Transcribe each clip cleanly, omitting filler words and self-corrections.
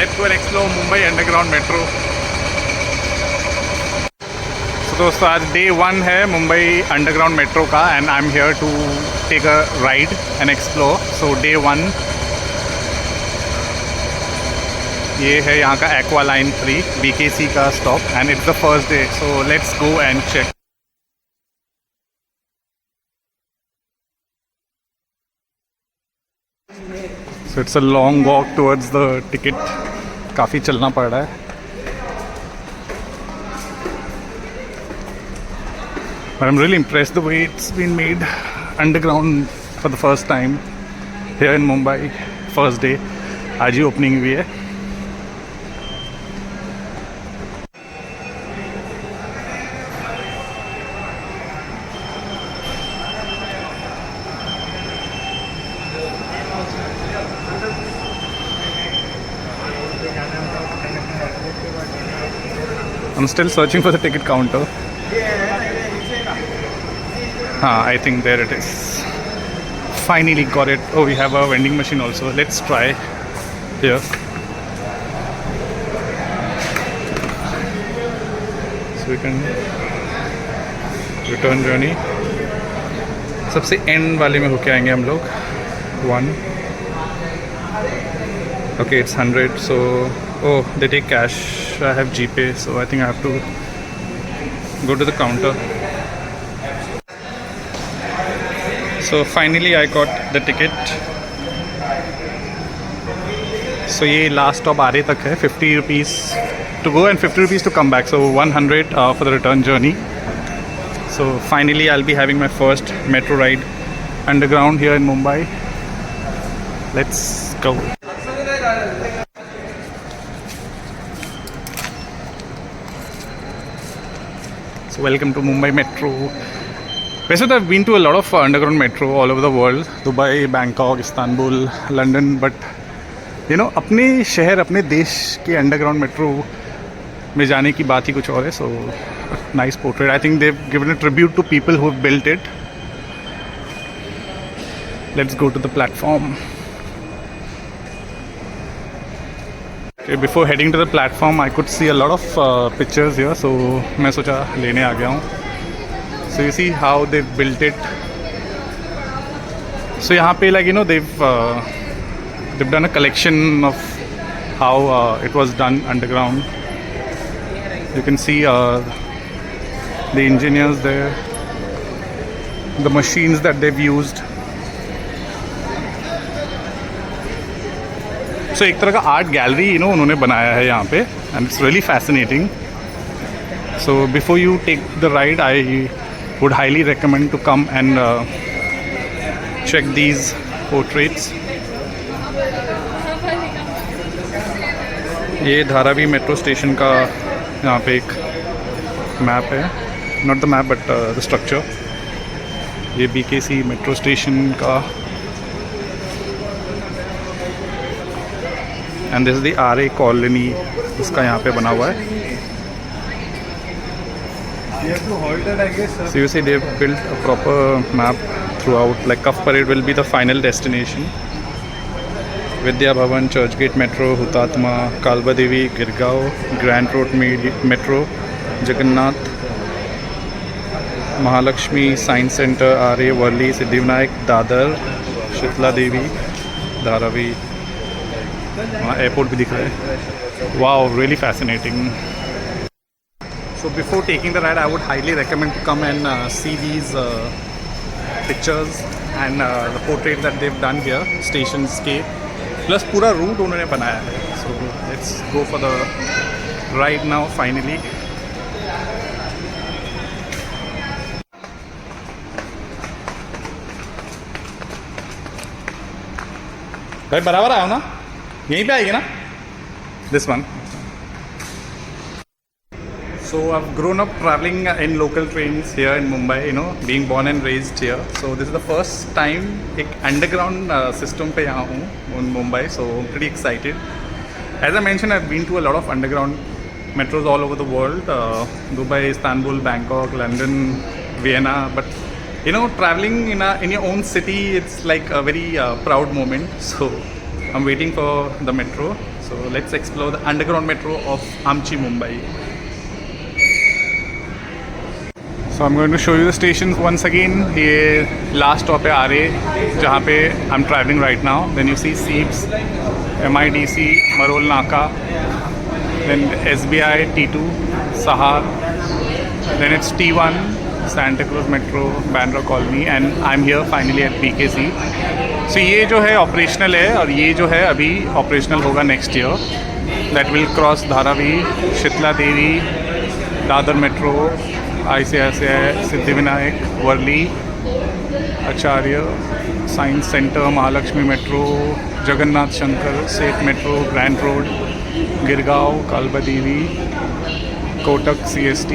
Let's go and explore Mumbai Underground Metro. So दोस्तों आज day 1 है मुंबई अंडरग्राउंड मेट्रो का and I am here to take a ride and explore. So day 1 ये है यहाँ का एक्वा लाइन 3 BKC का stop and it's the first day. So let's go and check. So it's a long walk towards the ticket. काफ़ी चलना पड़ रहा है. But I'm really impressed the way it's been made underground for the first time here in Mumbai. First day. आज ही opening हुई है. I'm still searching for the ticket counter. I think there it is. Finally got it. Oh, we have a vending machine also. Let's try here. So we can return journey. सबसे end वाले में होके आएंगे हम लोग. 1. Okay, it's 100. So oh, they take cash. I have GPay, so I think I have to go to the counter. So finally I got the ticket. So ये last stop आरे तक है. 50 rupees to go and 50 rupees to come back. So 100 for the return journey. So finally I'll be having my first metro ride underground here in Mumbai. Let's go. So welcome to Mumbai Metro. वैसे तो I've been to a lot of underground metro all over the world. Dubai, Bangkok, Istanbul, London. But you know अपने शहर अपने देश के underground metro में जाने की बात ही कुछ और है. So nice portrait. I think they've given a tribute to people who have built it. Let's go to the platform. Okay, before heading to the platform, I could see a lot of pictures here. So मैं सोचा लेने आ गया हूँ. So you see how they've built it. So यहाँ पे like you know they've done a collection of how it was done underground. You can see the engineers there, the machines that they've used. So एक तरह का art gallery उन्होंने बनाया है यहाँ पे and it's really fascinating. So before you take the ride I would highly recommend to come and check these portraits. ये Dharavi metro station का यहाँ पे एक मैप है. Not the map but the structure. ये BKC मेट्रो स्टेशन का and this is the RA colony इसका यहाँ पे बना हुआ है. So you see they've built a proper map throughout. Like Cuff Parade will be the final destination. Vidya Bhavan, Churchgate Metro, Hutatma, Kalba Devi, Girgaon, Grand Road Metro, Jagannath, Mahalakshmi, Science Center, RA, Worli, Siddhivinayak, Dadar, Shitla Devi, Dharavi. वहाँ airport भी दिख रहा है. Wow, really fascinating. So before taking the ride, I would highly recommend to come and see these pictures and the portrait that they've done here, stations के plus पूरा route उन्होंने बनाया है. So let's go for the ride now finally. भाई बराबर आओ ना. यहीं पे आएगी ना. This one. So I've grown up traveling in local trains here in Mumbai, being born and raised here. So this is the first time एक underground system पे यहाँ हूँ in Mumbai. So I'm pretty excited. As I mentioned, I've been to a lot of underground metros all over the world. Dubai, Istanbul, Bangkok, London, Vienna. But traveling in your own city, it's like a very proud moment. So I'm waiting for the metro. So let's explore the underground metro of Amchi, Mumbai. So I'm going to show you the stations once again. ये last stop है आरे, जहाँ पे I'm traveling right now. Then you see Seeps, MIDC, Marol Naka, then SBI, T2, Sahar, then it's T1, Santa Cruz Metro, Bandra Colony, and I'm here finally at BKC. So ये जो है operational है और ये जो है अभी operational होगा next year. That will cross Dharavi, Shitala Devi, Dadar metro, ICICI, Siddhivinayak, Worli, Acharya, science centre, Mahalaxmi metro, Jagannath Shankar, Seth metro, grand road, Girgaon, Kalbadevi, Kotak CST,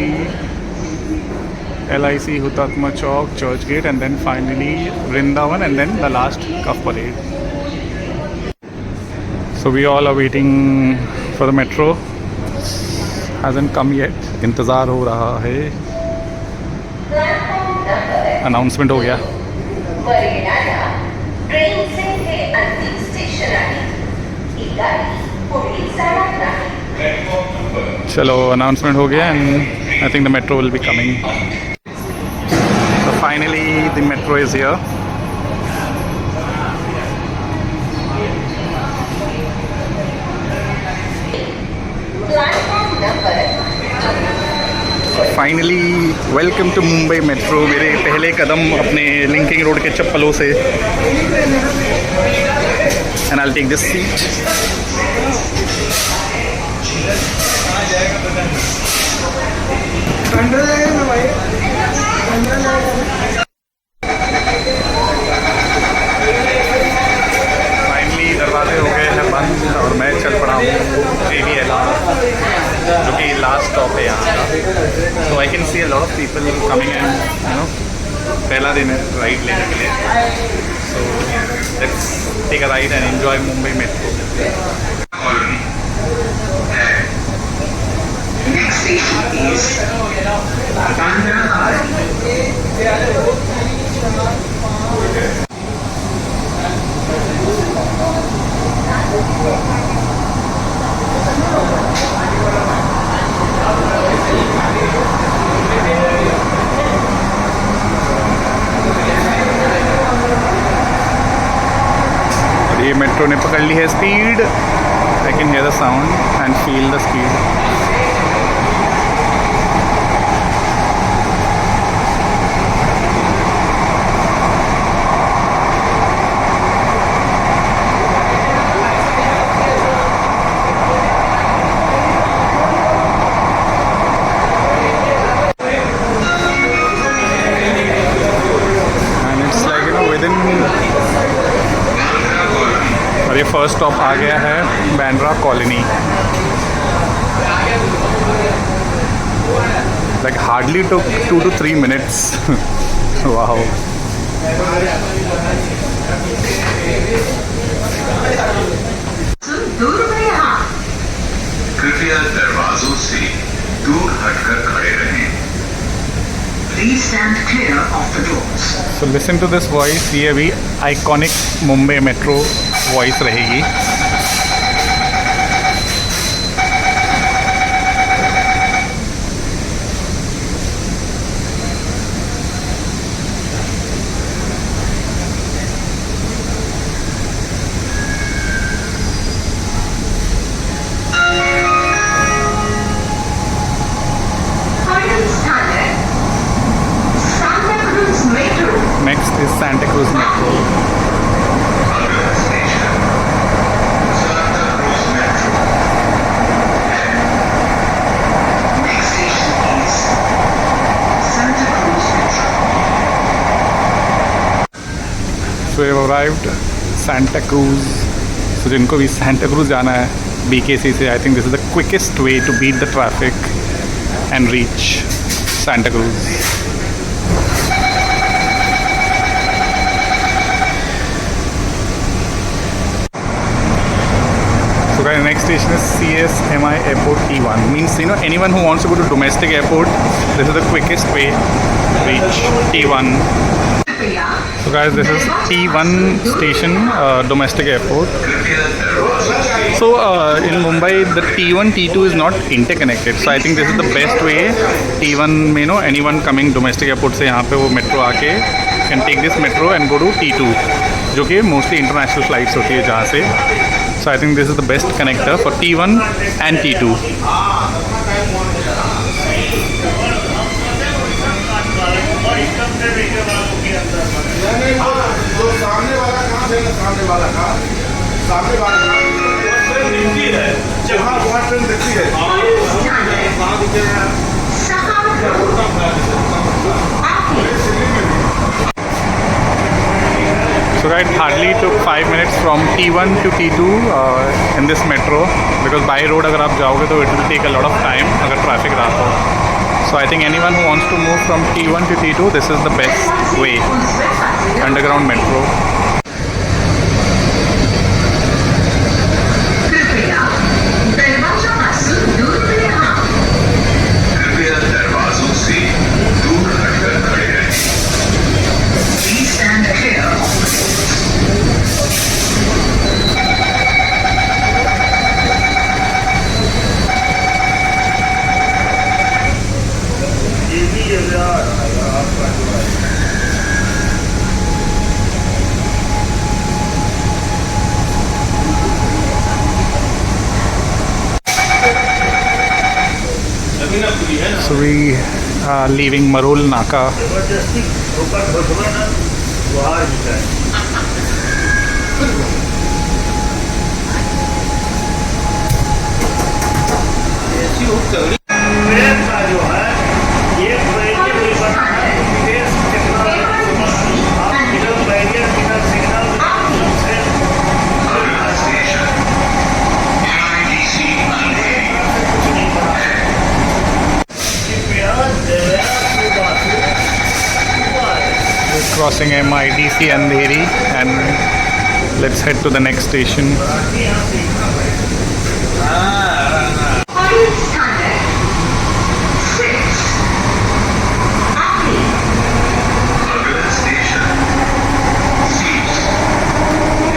LIC, Hutatma Chowk, Church Gate, and then finally Vrindavan, and then the last Cuff Parade. So we all are waiting for the metro. Hasn't come yet. इंतज़ार हो रहा है. Announcement हो गया. चलो announcement हो गया and I think the metro will be coming. So finally the metro is here. Finally welcome to Mumbai Metro. मेरे पहले कदम अपने लिंकिंग रोड के चप्पलों से. And I'll take this seat. Finally दरवाजे हो गए हैं बंद और मैं चल पड़ा हूँ JVLR, जो कि लास्ट स्टॉप है यहाँ का. So I can see a lot of people coming and पहला दिन है राइड लेने के लिए. So let's take a ride and enjoy Mumbai metro. Next station is Bandra Colony. ये मेट्रो ने पकड़ ली है speed. I can hear the sound and feel the speed. और ये फर्स्ट स्टॉप आ गया है Bandra colony. Like hardly took 2 to 3 minutes. Wow. कृपया दरवाजों से दूर हटकर खड़े रहें. Please stand clear of the doors. So listen to this voice. ये अभी आइकॉनिक मुंबई मेट्रो वॉइस रहेगी. Next is Santa Cruz Metro. So we have arrived Santa Cruz. So जिनको भी Santa Cruz जाना है BKC से, I think this is the quickest way to beat the traffic and reach Santa Cruz. So guys, next station is CSMI Airport T1. Means anyone who wants to go to domestic airport, this is the quickest way to reach T1. So guys, this is T1 station, domestic airport. So in Mumbai, the T1, T2 is not interconnected. So I think this is the best way. T1 में anyone coming domestic airport से यहाँ पे वो metro आके can take this metro and go to T2, जो कि mostly international flights होती है जहाँ से. So I think this is the best connector for T1 and T2. जो सामने वाला काम है ना, सामने वाला काम है जहाँ वहाँ ट्रेन दिखती है। So right, hardly took 5 minutes from T1 to T2 in this metro, because by road अगर आप जाओगे तो it will take a lot of time अगर traffic रहा तो. So I think anyone who wants to move from T1 to T2, this is the best way. Underground metro. कृपया दरवाजों से दूर हटकर खड़े रहें. Please stand clear of the doors. So we are leaving Marol Naka. अगला station MIDC Andheri. Crossing MIDC Andheri, and let's head to the next station. अगला station seats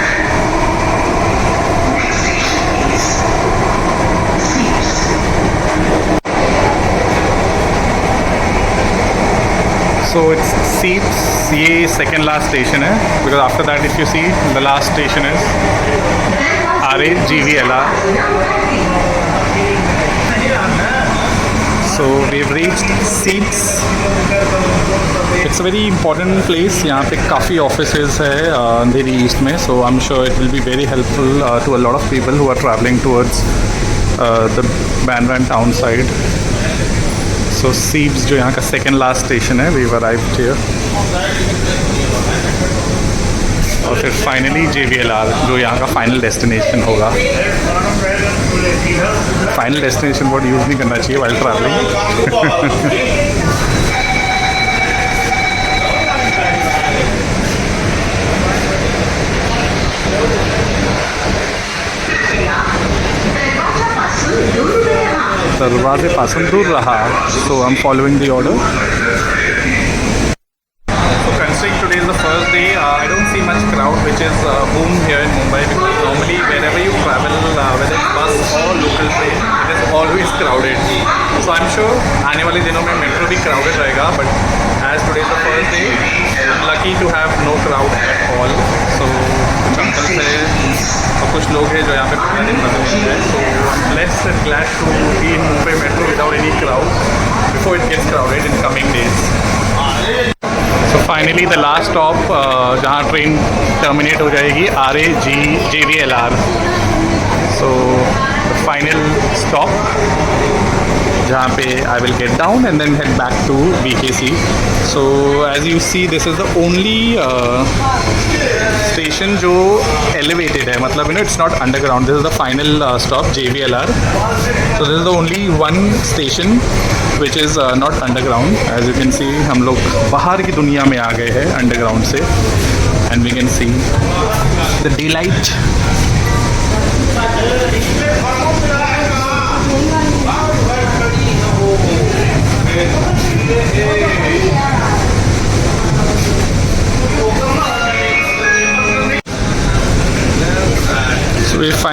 है. Next station is seats. So it's seats. ये second last station है, because after that if you see the last station is RAGVLR. So we've reached seats. It's a very important place. यहाँ पे काफ़ी offices है अंधेरी east में. So I'm sure it will be very helpful to a lot of people who are traveling towards the Bandra and town side. So Seeps जो यहाँ का second last station है, we've arrived here. और फिर finally JVLR जो यहाँ का final destination होगा. फाइनल डेस्टिनेशन वर्ड यूज़ नहीं करना चाहिए वाइल ट्रैवलिंग. दरवाजे पासून दूर रहा. So I'm following the order. So considering today is the first day, I don't see much crowd, which is boom here in Mumbai, because normally wherever you travel, whether it's bus or local train, it is always crowded. So I'm sure आने वाले दिनों में metro भी crowded रहेगा, but as today is the first day, I'm lucky to have no crowd at all. So कुछ uncles हैं और कुछ लोग हैं जो यहाँ पे पहले नजर नहीं हैं. So I'm blessed and glad to be in Mumbai metro without any crowd before it gets crowded in coming days. So finally the last stop जहाँ ट्रेन टर्मिनेट हो जाएगी JVLR. So the final stop जहाँ पे I will get down and then head back to BKC. So as you see, this is the only station जो elevated है, मतलब it's not underground. This is the final stop JVLR. So this is the only one station which is not underground. As you can see, हम लोग बाहर की दुनिया में आ गए हैं underground से, and we can see the daylight.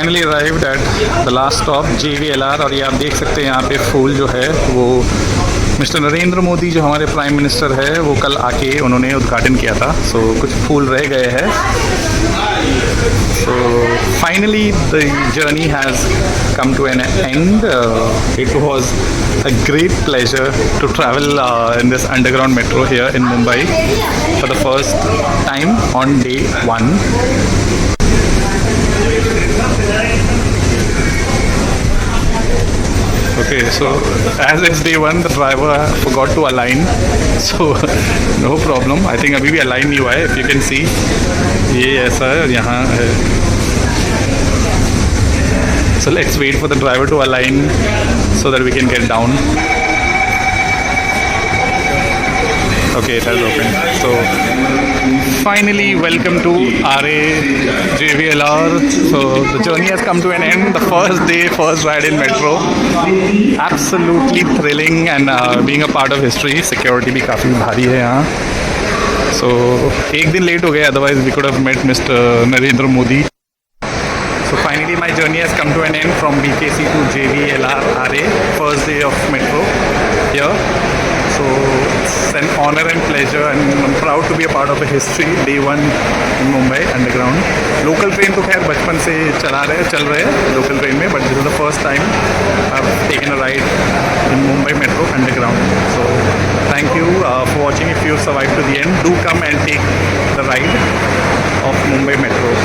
Finally arrived at the last stop JVLR। और ये आप देख सकते हैं यहाँ पे फूल जो है वो मिस्टर नरेंद्र मोदी जो हमारे प्राइम मिनिस्टर है वो कल आके उन्होंने उद्घाटन किया था। सो कुछ फूल रह गए हैं। So finally the journey has come to an end. It was a great pleasure to travel in this underground metro here in Mumbai for the first time on day 1. Okay, so as it's day 1, the driver forgot to align, so no problem. I think अभी भी align नहीं हुआ है, if you can see. ये ऐसा है और यहाँ है. So let's wait for the driver to align so that we can get down. Okay, it has opened. So finally, welcome to RA JVLR. So the journey has come to an end. The first day, first ride in metro. Absolutely thrilling and being a part of history. Security भी काफ़ी भारी है यहाँ. So एक दिन late हो गए, otherwise we could have met Mr. Narendra Modi. So finally my journey has come to an end from BKC to JVLR RA. First day of metro here. So it's an honor and pleasure and I'm proud to be a part of a history. Day 1 in Mumbai underground. Local train तो खैर बचपन से चल रहे हैं local train में, but this is the first time I've taken a ride in Mumbai Metro underground. So thank you for watching. If you survived to the end, do come and take the ride of Mumbai Metro.